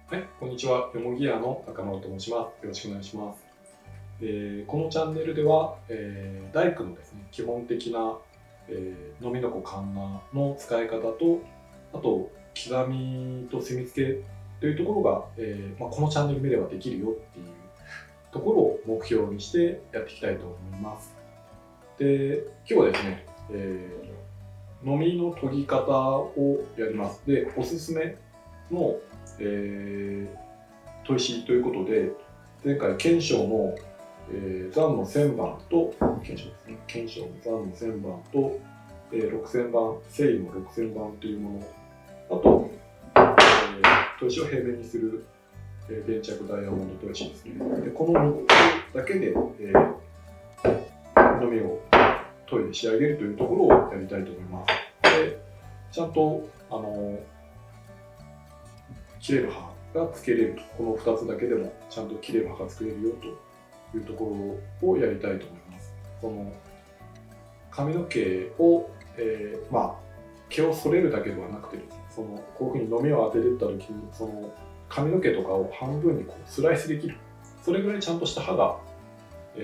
はい、こんにちは。よもぎ屋の高丸と申します。よろしくお願いします。このチャンネルでは、大工のですね、基本的な、飲みのこカンナの使い方と、あと、刻みと墨付けというところが、このチャンネル見ればできるよっていうところを目標にしてやっていきたいと思います。で、今日はですね、飲みの研ぎ方をやります。で、おすすめの、砥石ということで、前回賢章の、残の千番と賢章ですね、賢章の残の千番と、六千番、聖の六千番というもの、あと、砥石を平面にする、電着ダイヤモンド砥石ですね。でこの3つだけで、のみを研いで仕上げるというところをやりたいと思います。でちゃんと切れる刃がつけれると、この2つだけでもちゃんと切れる刃が作れるよというところをやりたいと思います。その髪の毛を、毛を剃れるだけではなくてですね、こういうふうにのみを当てていった時にその髪の毛とかを半分にこうスライスできる、それぐらいちゃんとした刃が、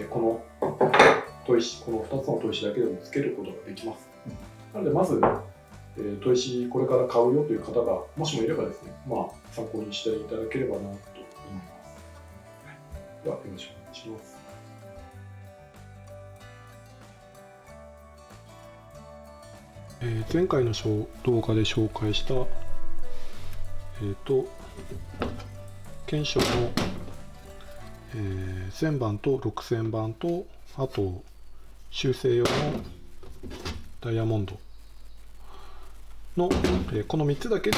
この砥石、この2つの砥石だけでもつけることができます。なのでまず砥石これから買うよという方がもしもいればですね、参考にしていただければなと思います。ではよろしくお願いします。前回の動画で紹介した、検証の、1000番と6000番と、あと修正用のダイヤモンドの、この3つだけで、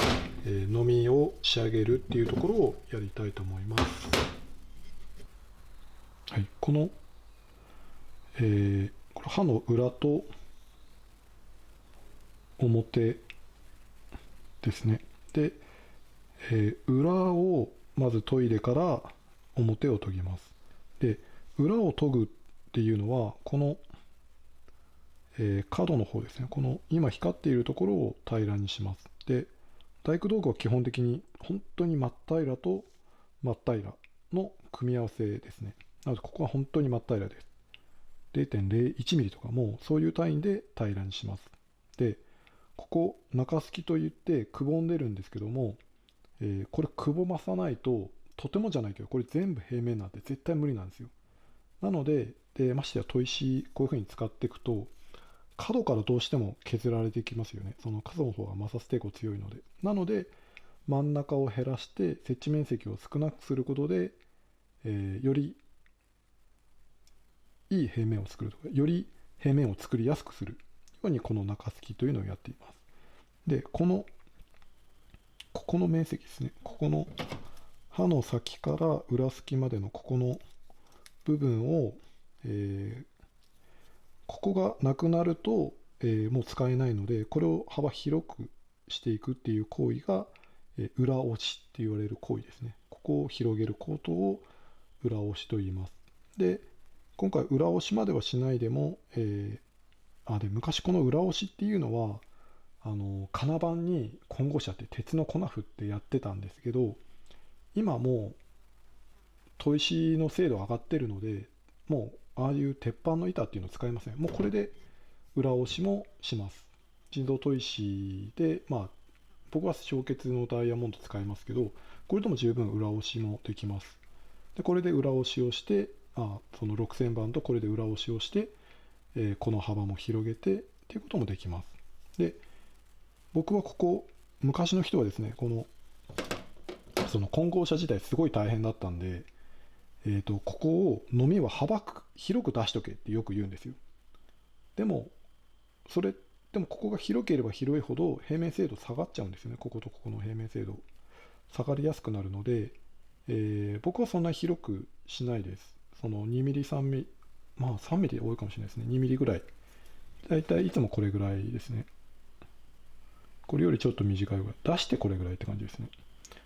のみを仕上げるっていうところをやりたいと思います。はい、この刃の裏と表ですね。で、裏をまず研いでから表を研ぎます。で、裏を研ぐっていうのはこの、角の方ですね。この今光っているところを平らにします。で、大工道具は基本的に本当に真っ平らと真っ平らの組み合わせですね。なのでここは本当に真っ平らです。0.01 ミリとかもそういう単位で平らにします。で、ここ中すきといってくぼんでるんですけども、これくぼまさないと、とてもじゃないけどこれ全部平面なんで絶対無理なんですよ。なので、ましてや砥石こういう風に使っていくと角からどうしても削られていきますよね。その角の方が摩擦抵抗強いので。なので真ん中を減らして接地面積を少なくすることで、よりいい平面を作るとか、より平面を作りやすくするようにこの中すきというのをやっています。で、ここの面積ですね。ここの刃の先から裏すきまでのここの部分を、ここがなくなると、もう使えないので、これを幅広くしていくっていう行為が、裏押しって言われる行為ですね。ここを広げることを裏押しと言います。で、今回裏押しまではしないでも、で昔この裏押しっていうのは金板に混合車って鉄の粉振ってやってたんですけど、今もう砥石の精度上がってるので、もうああいう鉄板の板っていうのを使いません。もうこれで裏押しもします。人造砥石で、僕は小結のダイヤモンド使いますけど、これでも十分裏押しもできます。でこれで裏押しをして、その6000番とこれで裏押しをして、この幅も広げてっていうこともできます。で、僕はここ、昔の人はですね、その混合車自体すごい大変だったんで、ここを飲みは幅広く出しとけってよく言うんですよ。でも、でもここが広ければ広いほど平面精度下がっちゃうんですよね。こことここの平面精度下がりやすくなるので、僕はそんな広くしないです。その2ミリ、3ミリ、3ミリ多いかもしれないですね。2ミリぐらい。だいたいいつもこれぐらいですね。これよりちょっと短いぐらい。出してこれぐらいって感じですね。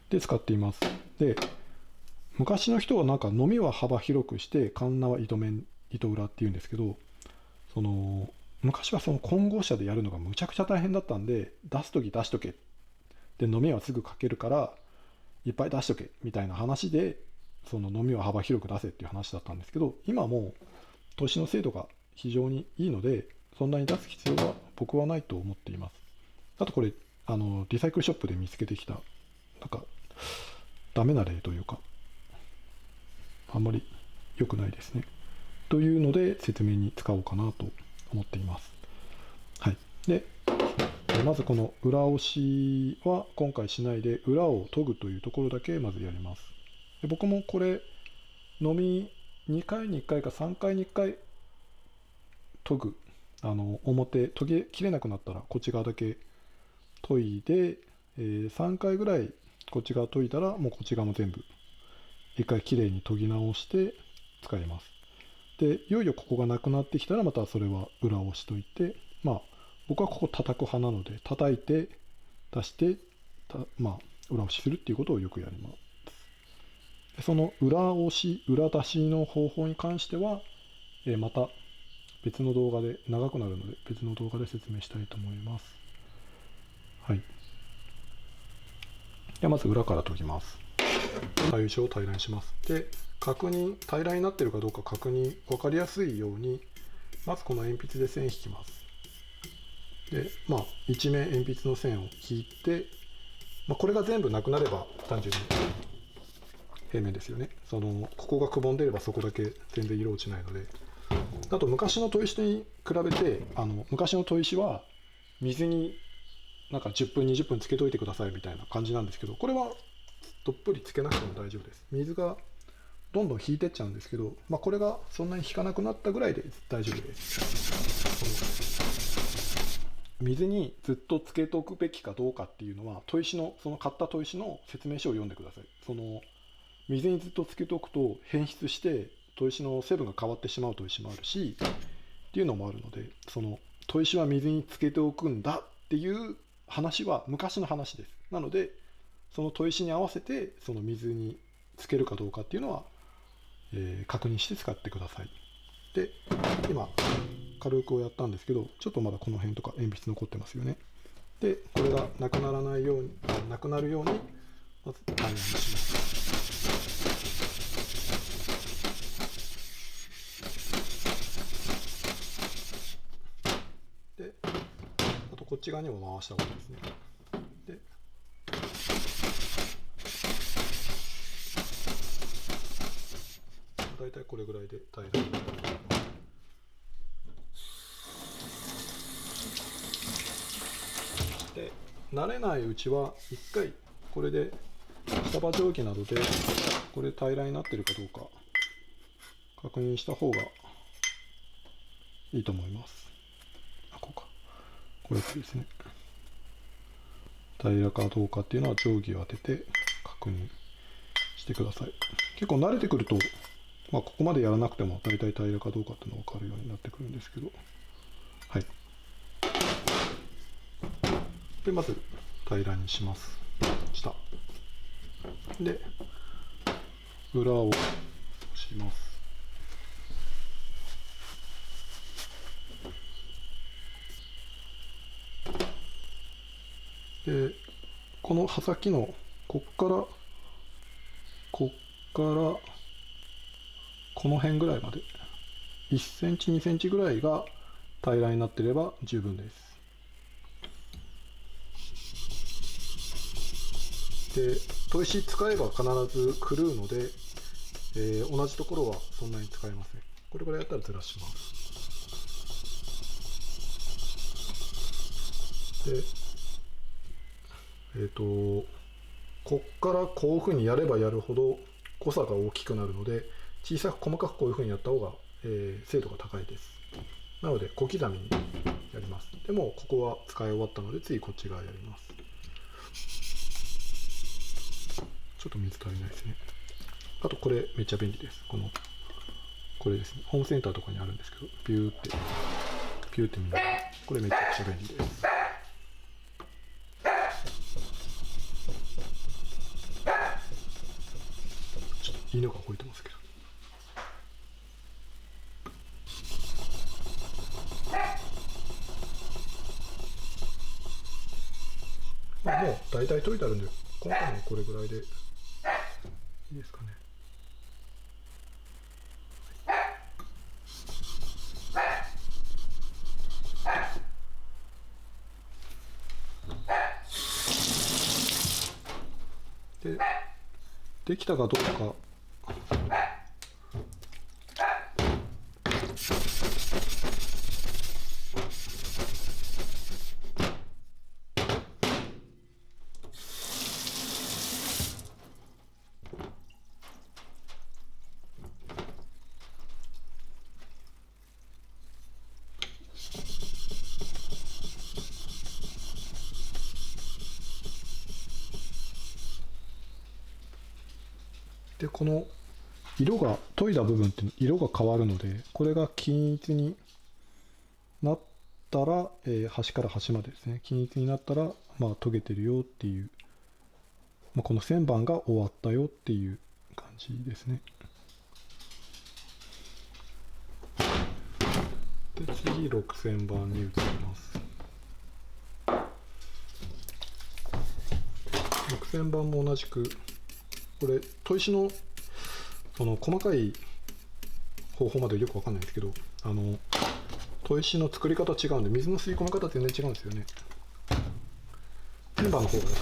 で、使っています。で、昔の人はなんか飲みは幅広くして、カンナは糸面、糸裏っていうんですけど、昔はその混合車でやるのがむちゃくちゃ大変だったんで、出すとき出しとけ。で、飲みはすぐかけるから、いっぱい出しとけみたいな話でその飲みを幅広く出せっていう話だったんですけど、今もう砥石の精度が非常にいいのでそんなに出す必要は僕はないと思っています。あとこれリサイクルショップで見つけてきたなんかダメな例というかあんまり良くないですねというので説明に使おうかなと思っています。はい。でまずこの裏押しは今回しないで裏を研ぐというところだけまずやります。で僕もこれ飲み2回に1回か3回に1回研ぐ表研ぎ切れなくなったらこっち側だけ研いで、3回ぐらいこっち側研いだらもうこっち側も全部1回きれいに研ぎ直して使います。でいよいよここがなくなってきたらまたそれは裏押しといて、まあ僕はここ叩く派なので叩いて出してまあ裏押しするっていうことをよくやります。その裏押し裏出しの方法に関しては、また別の動画で長くなるので別の動画で説明したいと思います。はい。ではまず裏から研ぎます。左右手を平らにします。で確認平らになっているかどうか確認分かりやすいようにまずこの鉛筆で線引きます。で一面鉛筆の線を引いて、これが全部なくなれば単純に平面ですよね。ここがくぼんでればそこだけ全然色落ちないので。あと昔の砥石に比べて昔の砥石は水になんか10分20分つけといてくださいみたいな感じなんですけど、これはどっぷりつけなくても大丈夫です。水がどんどん引いてっちゃうんですけど、これがそんなに引かなくなったぐらいで大丈夫です。水にずっとつけておくべきかどうかっていうのは砥石のその買った砥石の説明書を読んでください。水にずっとつけておくと変質して砥石の成分が変わってしまう砥石もあるしっていうのもあるので、砥石は水につけておくんだっていう話は昔の話です。なのでその砥石に合わせてその水につけるかどうかっていうのは、確認して使ってください。で今軽くやったんですけどちょっとまだこの辺とか鉛筆残ってますよね。でこれがなくならないようになくなるようにまず平らにします。であとこっち側にも回した方がいいですね。でだいたいこれぐらいで平らになる。で慣れないうちは一回これで下刃定規などでこれ平らになってるかどうか確認した方がいいと思います。これですね。平らかどうかっていうのは定規を当てて確認してください。結構慣れてくると、ここまでやらなくても大体平らかどうかっていうのが分かるようになってくるんですけど、はい。でまず平らにします。下で裏を押します。でこの刃先のこっからこの辺ぐらいまで1センチ2センチぐらいが平らになっていれば十分です。で砥石使えば必ず狂うので、同じところはそんなに使えません。これぐらいやったらずらします。でこっからこういうふうにやればやるほど誤差が大きくなるので小さく細かくこういうふうにやった方が、精度が高いです。なので小刻みにやります。でもここは使い終わったので次こっち側やります。ちょっと水足りないですね。あとこれめっちゃ便利です。これですね。ホームセンターとかにあるんですけどピューって見るこれめちゃくちゃ便利です。ちょっと犬が吠えてますけど、もう大体研いであるんで今回もこれぐらいでいいですかね。で、できたかどうかで、この色が研いだ部分って色が変わるので、これが均一になったら、端から端までですね、均一になったら、まあ、研げてるよっていう、まあ、この線番が終わったよっていう感じですね。で、次6000番に移ります。6000番も同じく、これ砥石のその細かい方法までよくわかんないんですけど、砥石の作り方違うんで、水の吸い込み方全然違うんですよね。天板の方がやっ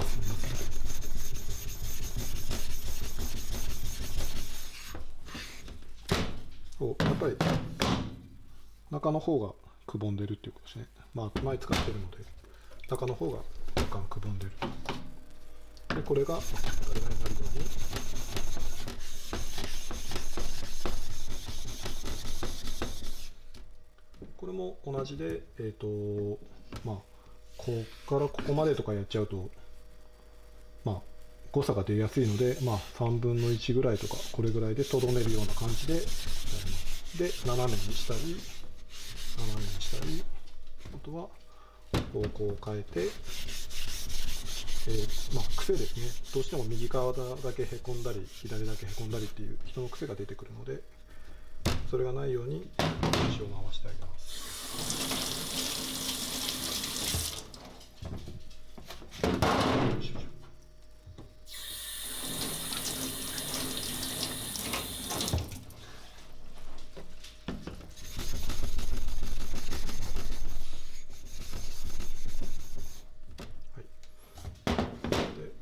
ぱりやっぱり中の方がくぼんでるっていうことですね。まあ前使ってるので中の方が若干くぼんでる。でこれがガリガリになるようにこれも同じでまあここからここまでとかやっちゃうとまあ誤差が出やすいので、まあ、3分の1ぐらいとかこれぐらいでとどめるような感じでやります。で斜めにしたり斜めにしたり、あとは方向を変えて、まあ、癖ですね。どうしても右側だけへこんだり左だけへこんだりっていう人の癖が出てくるので、それがないように足を回してあげます。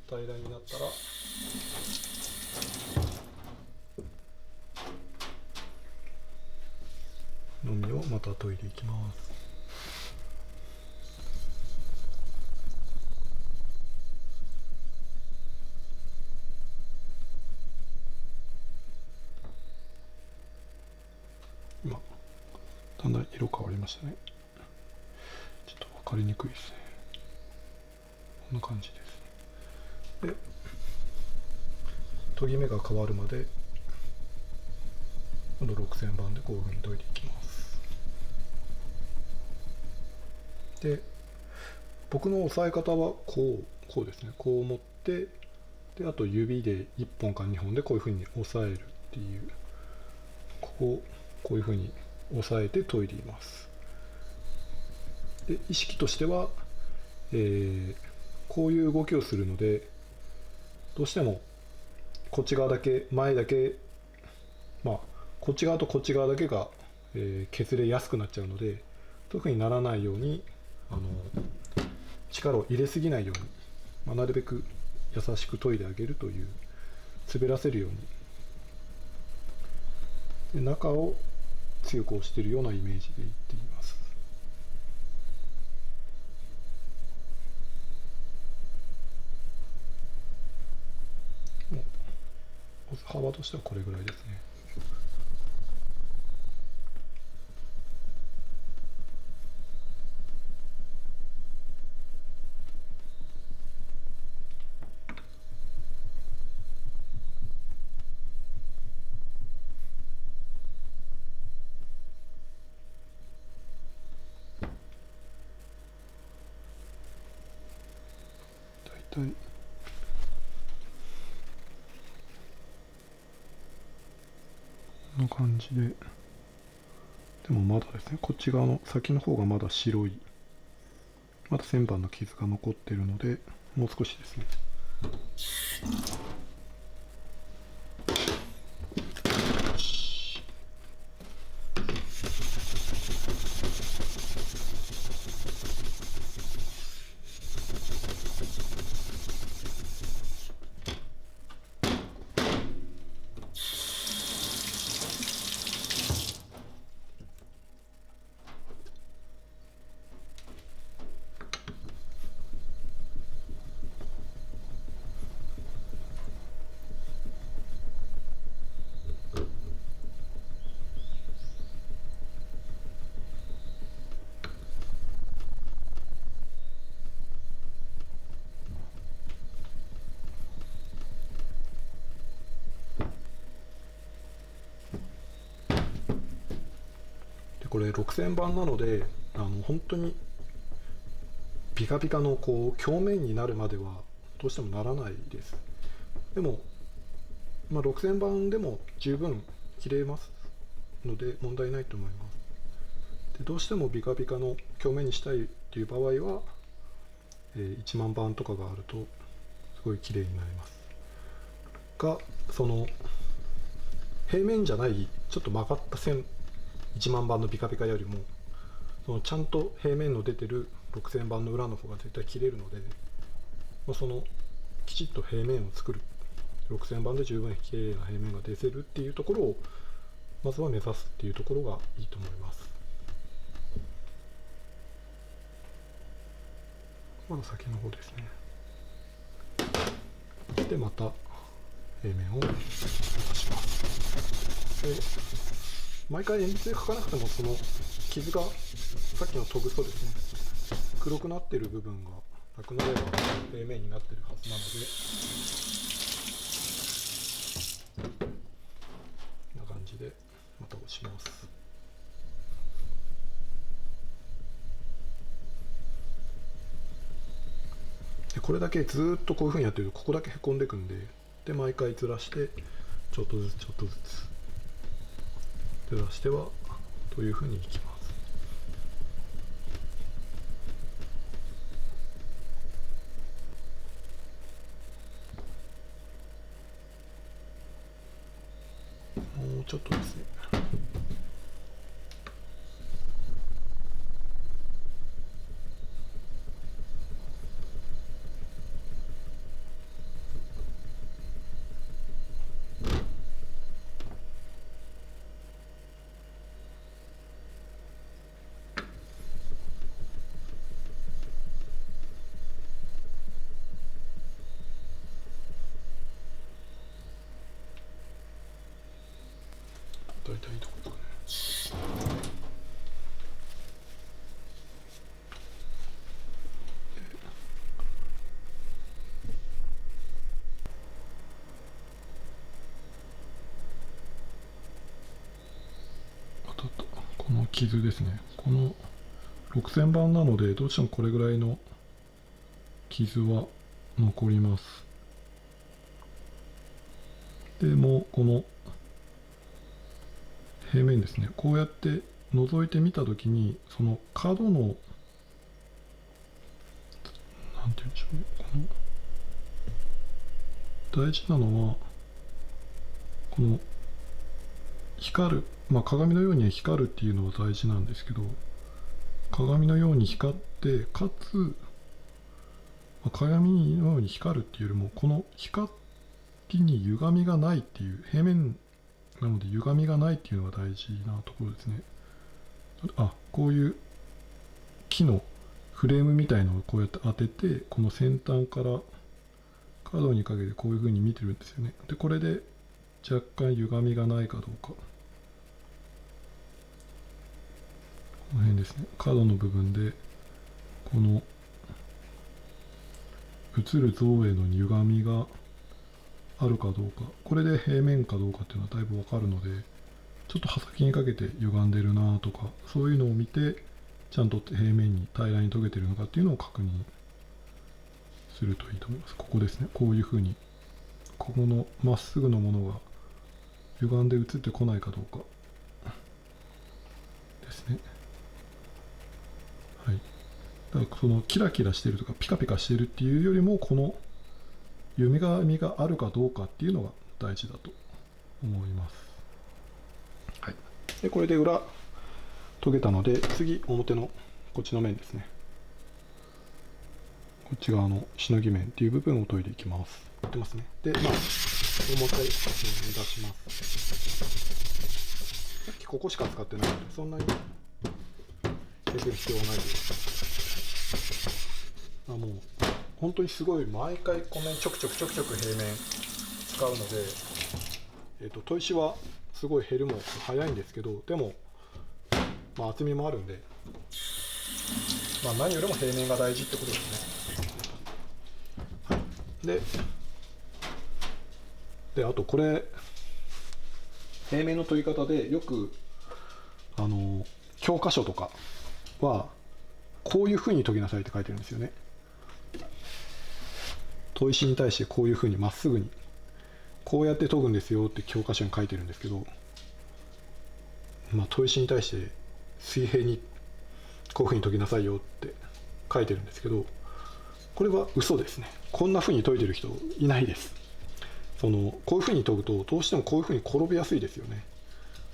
平らになったらのみをまた研いでいきます。今だんだん色変わりましたね。ちょっと分かりにくいですね。こんな感じです。で研ぎ目が変わるまで今度6000番でこういうふうに研いでいきます。で僕の押さえ方はこうですね。こう持ってであと指で1本か2本でこういうふうに押さえるっていう、こういうふうに押さえて研いでいます。で意識としては、こういう動きをするのでどうしてもこっち側だけ前だけまあこっち側とこっち側だけが、削れやすくなっちゃうので、特にならないように力を入れすぎないように、まあ、なるべく優しく研いであげるという、滑らせるようにで中を強く押しているようなイメージでいっています。幅としてはこれぐらいですね。大体こんな感じで、でもまだですね、こっち側の先の方がまだ白い、まだ線板の傷が残っているので、もう少しですね。これ6000番なので本当にピカピカのこう鏡面になるまではどうしてもならないです。でも、6000番でも十分切れますので問題ないと思います。でどうしてもピカピカの鏡面にしたいっていう場合は、1万番とかがあるとすごい綺麗になりますが、その平面じゃないちょっと曲がった線、1万番のピカピカよりもそのちゃんと平面の出てる6000番の裏の方が絶対切れるので、そのきちっと平面を作る、6000番で十分綺麗な平面が出せるっていうところをまずは目指すっていうところがいいと思います。まだ先の方ですね。でまた平面を出します。で毎回鉛筆で描かなくてもその傷がさっきのトグソですね、黒くなってる部分がなくなれば平面になってるはずなので、こんな感じでまた押します。でこれだけずっとこういうふうにやってるとここだけへこんでいくんで、毎回ずらしてちょっとずつちょっとずつずらしてはというふうにいきます。もうちょっとですね。大体いいとこですかね。この傷ですね、この6000番なのでどうしてもこれぐらいの傷は残ります。でもこの平面ですね、こうやって覗いてみたときにその角のなんて言うんでしょうね、この大事なのはこの光る、鏡のように光るっていうのは大事なんですけど、鏡のように光ってかつ、鏡のように光るっていうよりもこの光に歪みがないっていう、平面なので歪みがないっていうのが大事なところですね。こういう木のフレームみたいのをこうやって当てて、この先端から角にかけてこういう風に見てるんですよね。でこれで若干歪みがないかどうか、この辺ですね、角の部分でこの映る像への歪みがあるかどうか、これで平面かどうかっていうのはだいぶわかるので、ちょっと刃先にかけて歪んでるなとか、そういうのを見てちゃんと平面に平らに研げてるのかっていうのを確認するといいと思います。ここですね、こういうふうにここのまっすぐのものが歪んで映ってこないかどうかですね。はい、だからそのキラキラしてるとかピカピカしてるっていうよりも、この歪みがあるかどうかっていうのが大事だと思います。はい、でこれで裏研げたので、次表のこっちの面ですね、こっち側のしのぎ面っていう部分を研いでいきます。やってますね。でもう一回出します。さっきここしか使ってないのでそんなに削る必要はないです。もう本当にすごい毎回こんなにちょくちょく平面使うので、砥石はすごい減るも早いんですけど、でも厚みもあるんで、何よりも平面が大事ってことですね。であとこれ平面の研ぎ方でよく鏡教科書とかはこういうふうに研ぎなさいって書いてるんですよね。砥石に対してこういうふうにまっすぐにこうやって研ぐんですよって教科書に書いてるんですけど、砥石に対して水平にこういうふうに研ぎなさいよって書いてるんですけど、これは嘘ですね。こんなふうに研いでる人いないです。こういうふうに研ぐとどうしてもこういうふうに転びやすいですよね。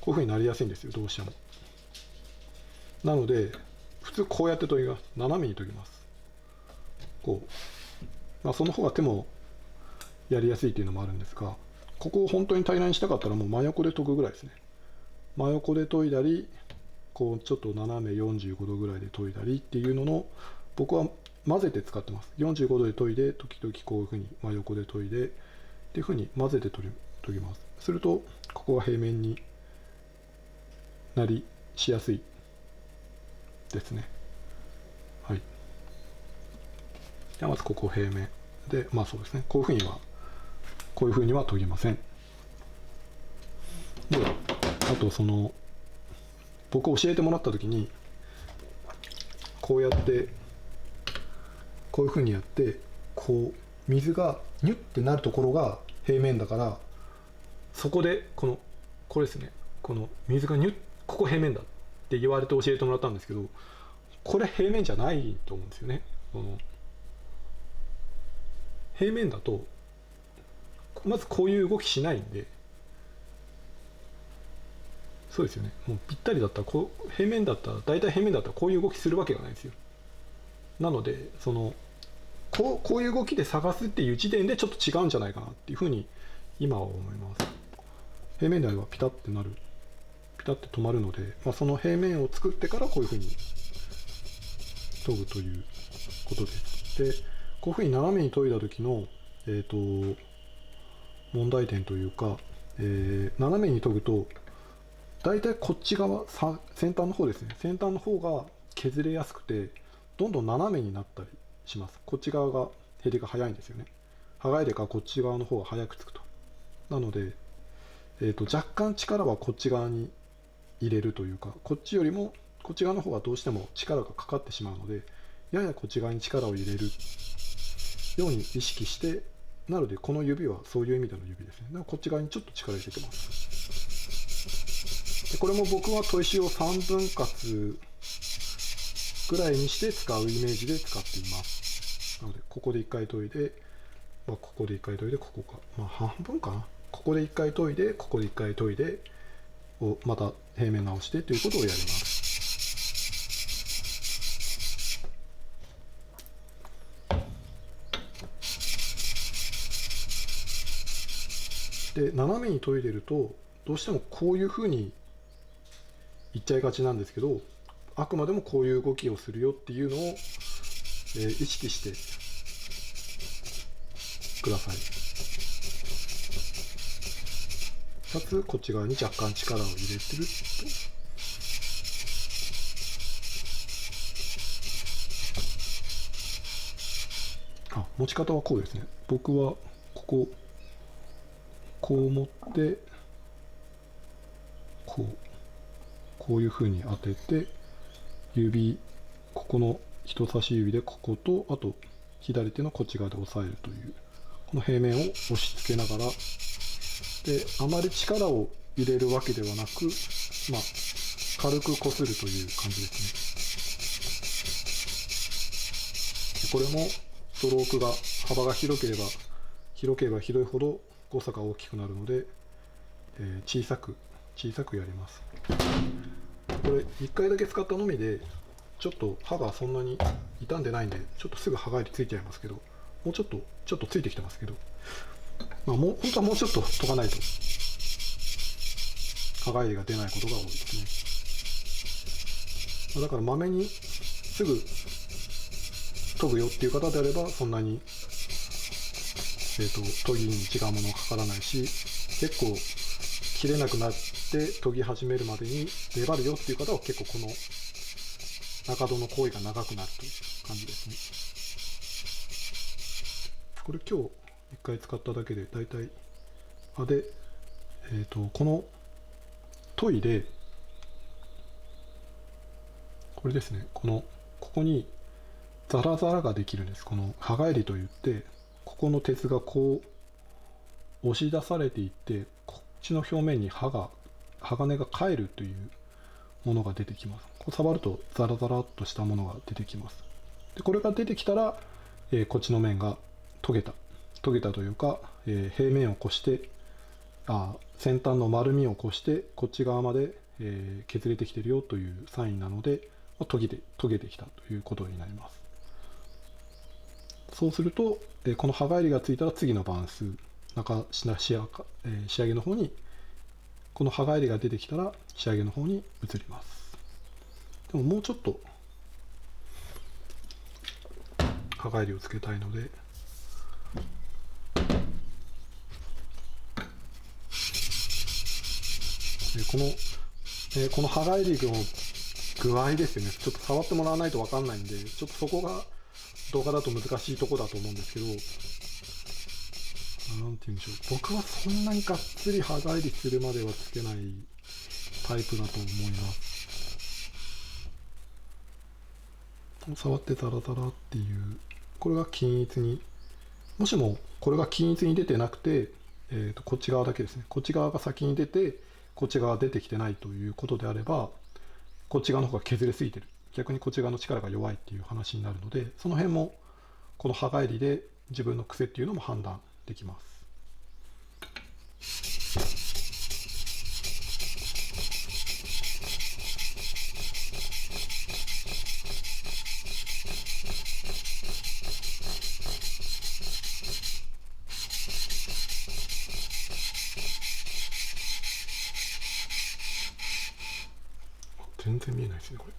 こういうふうになりやすいんですよ、どうしても。なので普通こうやって研ぎます。斜めに研ぎます。こう、その方が手もやりやすいっていうのもあるんですが、ここを本当に平らにしたかったらもう真横で研ぐぐらいですね。真横で研いだり、こうちょっと斜め45度ぐらいで研いだりっていうのの、僕は混ぜて使ってます。45度で研いで、時々こういうふうに真横で研いでっていうふうに混ぜて研ぎます。するとここが平面になりしやすいですね。はい。ではまずここ平面で、そうですね。こういうふうには研ぎません。で、あと僕教えてもらった時にこうやってこういうふうにやって、こう水がニュッてなるところが平面だから、そこでこれですね、この水がニュッ、ここ平面だって言われて教えてもらったんですけど、これ平面じゃないと思うんですよね。平面だとまずこういう動きしないんで、そうですよね。もうぴったりだったら平面だったら、大体平面だったらこういう動きするわけがないんですよ。なのでこういう動きで探すっていう時点でちょっと違うんじゃないかなっていうふうに今は思います。平面であればピタッてなる、ピタッて止まるので、その平面を作ってからこういうふうに研ぐということです。で、こういうふうに斜めに研いだ時の、問題点というか、斜めに研ぐと大体こっち側、先端の方ですね、先端の方が削れやすくて、どんどん斜めになったりします。こっち側が減りが早いんですよね。剥がれてからこっち側の方が早くつくと。なので、若干力はこっち側に入れるというか、こっちよりもこっち側の方がどうしても力がかかってしまうので、ややこっち側に力を入れるように意識して、なのでこの指はそういう意味での指ですね。だからこっち側にちょっと力入れてます。でこれも僕は砥石を3分割ぐらいにして使うイメージで使っています。なのでここで1回研いで、ここで1回研いで、ここか、半分かな。ここで1回研いで、ここで1回研いで、また平面直してということをやります。で、斜めに研いでるとどうしてもこういうふうにいっちゃいがちなんですけど、あくまでもこういう動きをするよっていうのを、意識してください。かつこっち側に若干力を入れてると。持ち方はこうですね。僕はこう持ってこういうふうに当てて、ここの人差し指でここと、あと左手のこっち側で押さえるという、この平面を押し付けながら、であまり力を入れるわけではなく、軽くこするという感じですね。でこれもストロークが幅が広ければ広いほど誤差が大きくなるので、小さくやります。これ1回だけ使ったのみでちょっと刃がそんなに傷んでないんで、ちょっとすぐ刃がりついちゃいますけど、もうちょっとついてきてますけど、本当はもうちょっと研がないと刃がりが出ないことが多いですね。だからまめにすぐ研ぐよっていう方であれば、そんなに研ぎに時間もかからないし、結構切れなくなって研ぎ始めるまでに粘るよっていう方は、結構この中戸の行為が長くなるという感じですね。これ今日1回使っただけでだいたいこの研いでこれですね、ここにザラザラができるんです。この刃返りといって、ここの鉄がこう押し出されていって、こっちの表面に鋼が返るというものが出てきます。こう触るとザラザラっとしたものが出てきます。でこれが出てきたら、こっちの面が研げたというか、平面を越して先端の丸みを越してこっち側まで、削れてきてるよというサインなので、研げてきたということになります。そうすると、この刃返りがついたら次の板数仕上げの方に、この刃返りが出てきたら仕上げの方に移ります。でももうちょっと刃返りをつけたいので、この刃返りの具合ですよね。ちょっと触ってもらわないと分かんないんで、ちょっとそこが動画だと難しいとこだと思うんですけど、なんて言うんでしょう。僕はそんなにがっつり刃返りするまではつけないタイプだと思います。触ってザラザラっていう、これが均一に、もしもこれが均一に出てなくて、こっち側だけですね。こっち側が先に出て、こっち側が出てきてないということであれば、こっち側の方が削れすぎてる。逆にこっち側の力が弱いっていう話になるので、その辺もこの刃返りで自分の癖っていうのも判断できます。全然見えないですね、これ。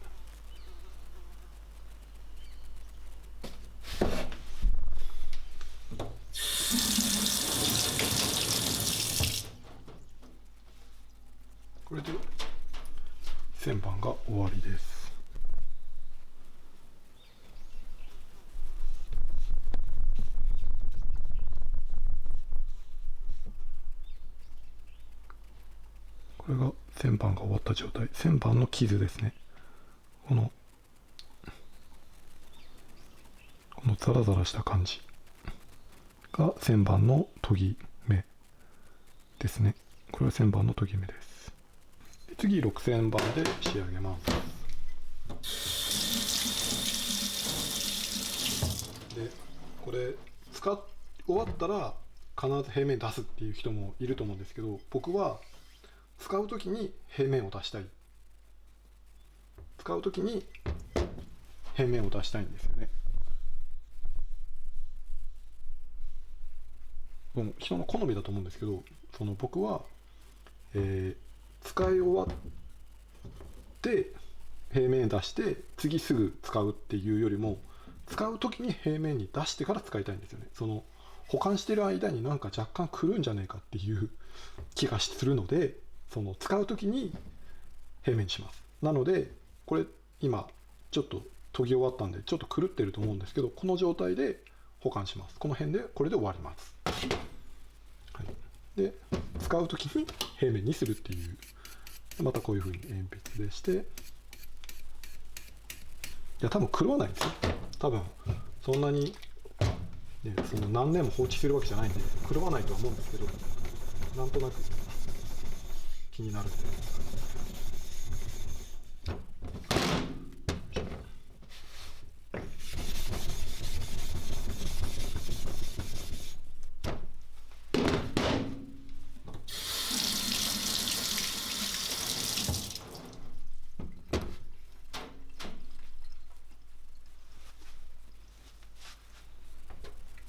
これで旋盤が終わりです。これが旋盤が終わった状態。旋盤の傷ですね。このザラザラした感じが旋盤の研ぎ目ですね。これは旋盤の研ぎ目です。次6000番で仕上げます。でこれ終わったら必ず平面出すっていう人もいると思うんですけど、僕は使う時に平面を出したい平面を出したいんですよね。人の好みだと思うんですけど、僕は、使い終わって平面出して次すぐ使うっていうよりも、使う時に平面に出してから使いたいんですよね。保管してる間になんか若干狂うんじゃねえかっていう気がするので、使う時に平面にします。なのでこれ今ちょっと研ぎ終わったんでちょっと狂ってると思うんですけど、この状態で保管します。この辺でこれで終わります。はい、で使う時に平面にするっていう、またこういう風に鉛筆でして、いや多分狂わないんですよ。多分そんなに、ね、何年も放置するわけじゃないんで狂わないとは思うんですけど、なんとなく気になるんで。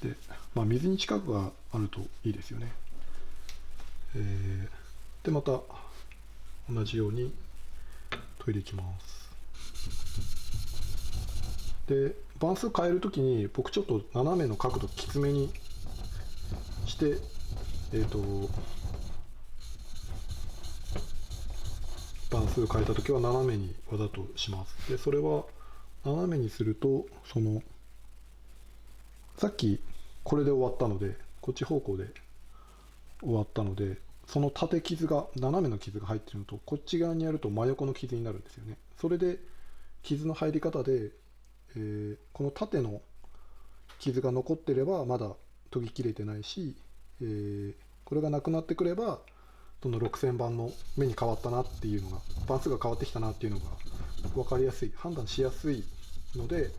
で、水に近くがあるといいですよね。でまた同じように研いでいきます。で板数変えるときに僕ちょっと斜めの角度きつめにして板数変えたときは斜めにわざとします。でそれは斜めにするとさっきこれで終わったので、こっち方向で終わったので、その縦傷が斜めの傷が入ってるのとこっち側にやると真横の傷になるんですよね。それで傷の入り方で、この縦の傷が残ってればまだ研ぎ切れてないし、これがなくなってくればどんどん6000番の目に変わったなっていうのが、番数が変わってきたなっていうのが分かりやすい、判断しやすいので、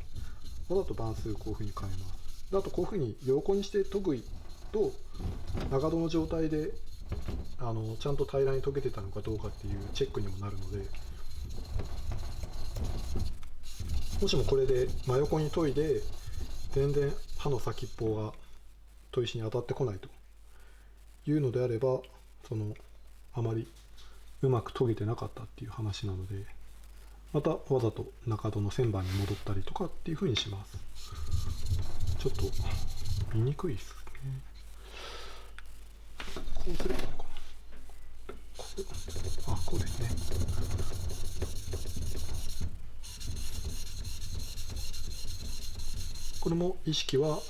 わざと番数こういうふうに変えます。であとこういうふうに横にして研ぐと長胴の状態でちゃんと平らに研げてたのかどうかっていうチェックにもなるので、もしもこれで真横に研いで全然刃の先っぽが砥石に当たってこないというのであれば、あまりうまく研げてなかったっていう話なので、またわざと中戸の旋盤に戻ったりとかっていう風にします。ちょっと見にくいですね。こうすればいいのかな。こうですね。これも意識は、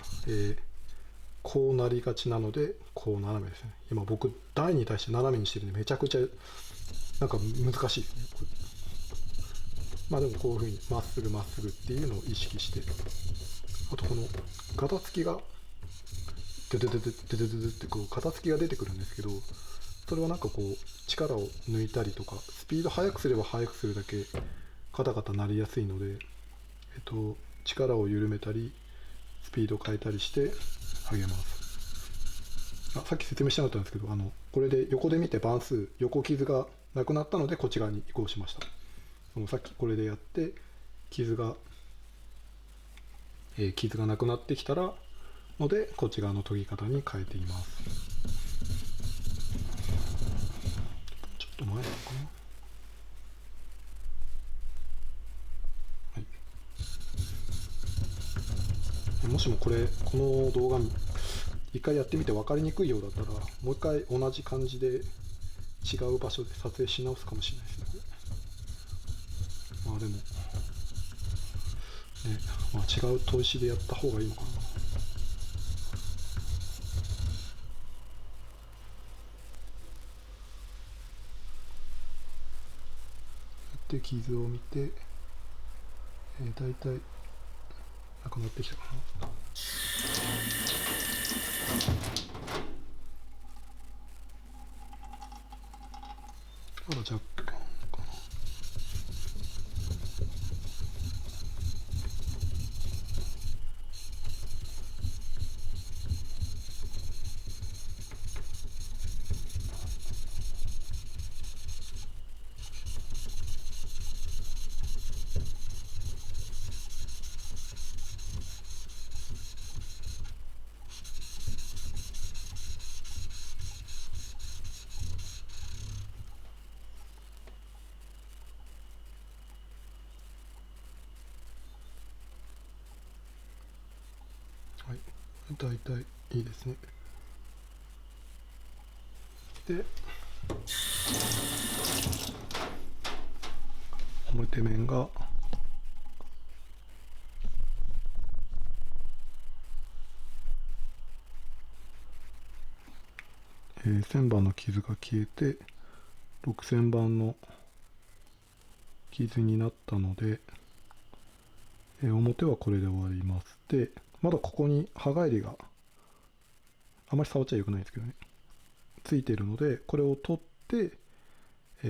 こうなりがちなのでこう斜めですね。今僕台に対して斜めにしてるんでめちゃくちゃなんか難しいですね。まあでもこういうふうにまっすぐまっすぐっていうのを意識して、あとこのガタつきがデデデデデデデデってこうガタつきが出てくるんですけど、それはなんかこう力を抜いたりとかスピード速くすれば速くするだけガタガタなりやすいので、力を緩めたりスピードを変えたりしてあげます。さっき説明しなかったんですけど、これで横で見て番数、横傷がなくなったのでこっち側に移行しました。さっきこれでやって傷がなくなってきたらのでこっち側の研ぎ方に変えています。ちょっと前なのかな。もしもこの動画一回やってみて分かりにくいようだったらもう一回同じ感じで違う場所で撮影し直すかもしれないですね。まあでもね、違う砥石でやった方がいいのかな。で傷を見て、だいたいなくなってきたかな。まだ若干かな。はい、だいたいいいですね。で表面が1000番の傷が消えて6000番の傷になったので、表はこれで終わります。でまだここに刃返りがあまり触っちゃよくないですけどね、ついているのでこれを取って、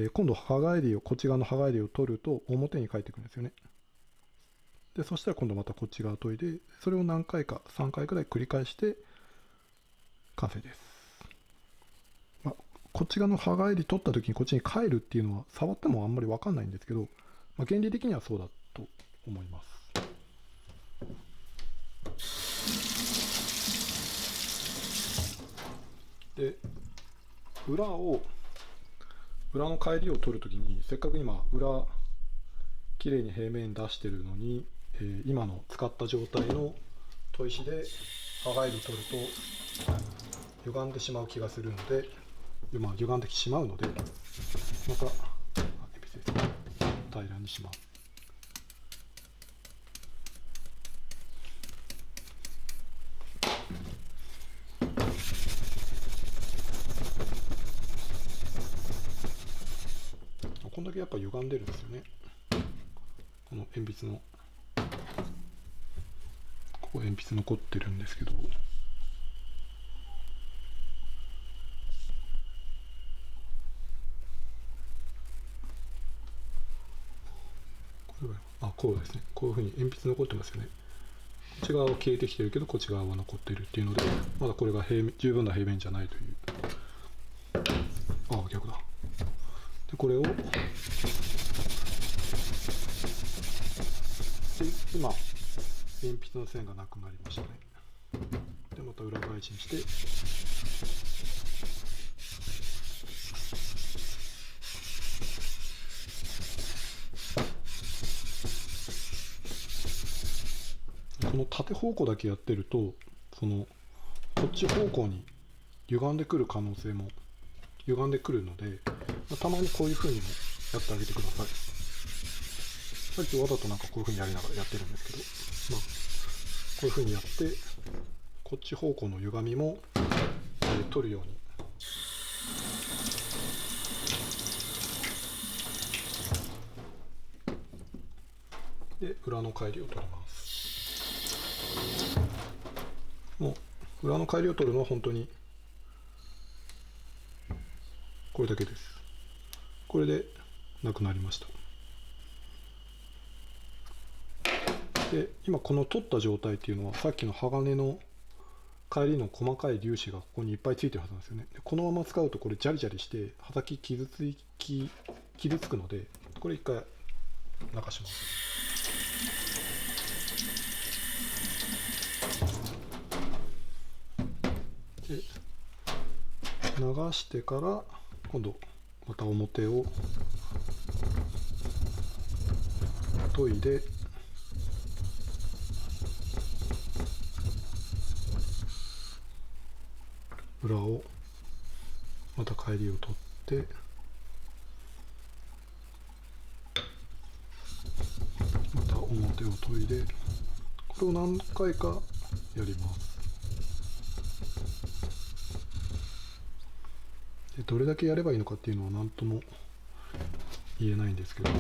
今度刃返りをこっち側の刃返りを取ると表に返ってくるんですよね。でそしたら今度またこっち側研いで、それを何回か3回くらい繰り返して完成です。こっち側の刃返り取った時にこっちに返るっていうのは触ってもあんまり分かんないんですけど、原理的にはそうだと思います。で裏の返りを取るときに、せっかく今裏きれいに平面出してるのに、今の使った状態の砥石で刃返り取ると歪んでしまう気がするので、歪んでしまうのでまた平らにします。こんだけやっぱ歪んでるんですよね。この鉛筆のここ鉛筆残ってるんですけど、こうですね、こういうふうに鉛筆残ってますよね。こっち側は消えてきてるけどこっち側は残ってるっていうので、まだこれが十分な平面じゃないという。逆だ。でこれをで今鉛筆の線がなくなりましたね。でまた裏返しにして、この縦方向だけやってると、こっち方向に歪んでくる可能性も歪んでくるので、たまにこういう風にもやってあげてください。さっきわざとなんかこういう風にやりながらやってるんですけど、こういう風にやってこっち方向の歪みも、取るように。で裏の乖離を取ります。もう裏の乖離を取るのは本当にこれだけです。これでなくなりました。で今この取った状態っていうのは、さっきの鋼の帰りの細かい粒子がここにいっぱいついてるはずなんですよね。でこのまま使うとこれジャリジャリして刃先傷つくので、これ一回流します。で流してから今度また表を研いで、裏をまた帰りを取って、また表を研いで、これを何回かやります。でどれだけやればいいのかっていうのは何とも言えないんですけど、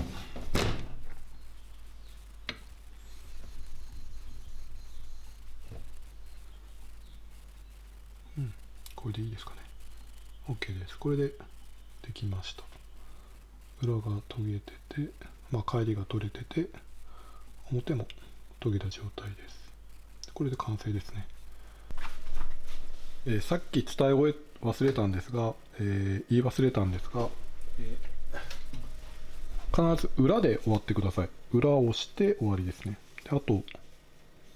これでいいですかね。 OK です。これでできました。裏が研げてて、帰りが取れてて、表も研げた状態です。これで完成ですね。さっき伝え終え忘れたんですが、言い忘れたんですが、必ず裏で終わってください。裏を押して終わりですね。であと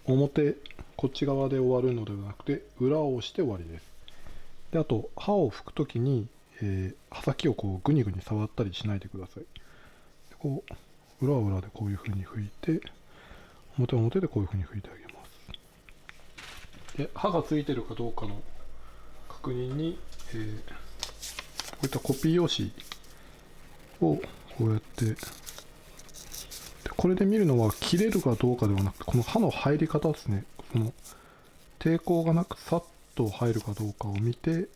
表、こっち側で終わるのではなくて裏を押して終わりです。であと刃を拭くときに、刃先をこうグニグニ触ったりしないでください。でこう裏は裏でこういう風に拭いて、表は表でこういう風に拭いてあげます。で刃がついてるかどうかの確認に、こういったコピー用紙をこうやって、でこれで見るのは切れるかどうかではなくて、この刃の入り方ですね。この抵抗がなくさっと入るかどうかを見て、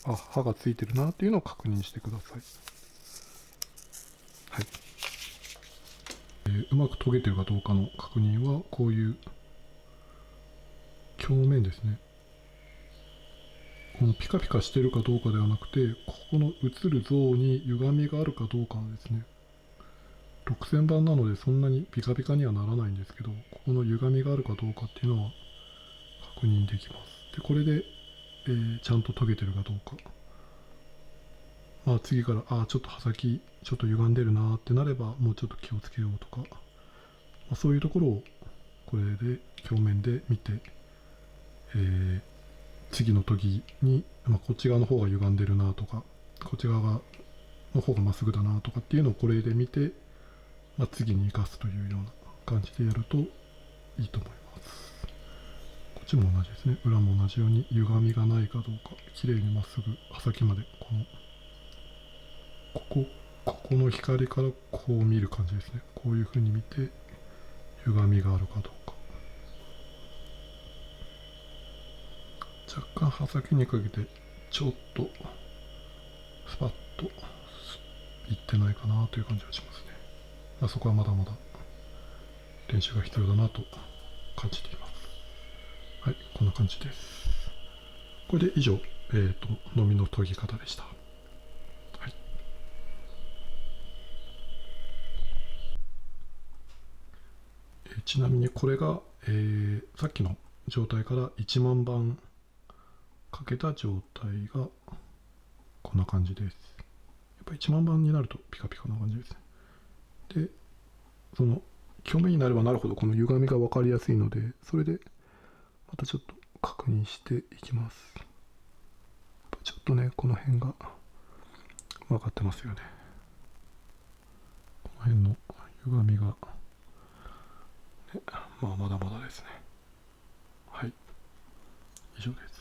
刃がついてるなっていうのを確認してください。はい。うまく研げてるかどうかの確認はこういう鏡面ですね。このピカピカしてるかどうかではなくて、ここの映る像に歪みがあるかどうかなんですね。6000番なのでそんなにピカピカにはならないんですけど、ここの歪みがあるかどうかっていうのは確認できます。でこれで、ちゃんと研げてるかどうか。次からちょっと刃先ちょっと歪んでるなってなれば、もうちょっと気をつけようとか、そういうところをこれで表面で見て、次の時に、こっち側の方が歪んでるなとか、こっち側の方がまっすぐだなとかっていうのをこれで見て、次に生かすというような感じでやるといいと思います。こっちも同じですね。裏も同じように歪みがないかどうか、綺麗にまっすぐ刃先までここの光からこう見る感じですね。こういう風に見て歪みがあるかどうか。若干刃先にかけてちょっとスパッといってないかなという感じがしますね。そこはまだまだ練習が必要だなと感じています。はい、こんな感じです。これで以上、のみの研ぎ方でした。はい。ちなみにこれが、さっきの状態から1万番かけた状態がこんな感じです。やっぱ1万番になるとピカピカな感じですね。で、その表面になればなるほどこの歪みが分かりやすいので、それでまたちょっと確認していきます。ちょっとね、この辺が分かってますよね。この辺の歪みが、ね、まあまだまだですね。はい、以上です。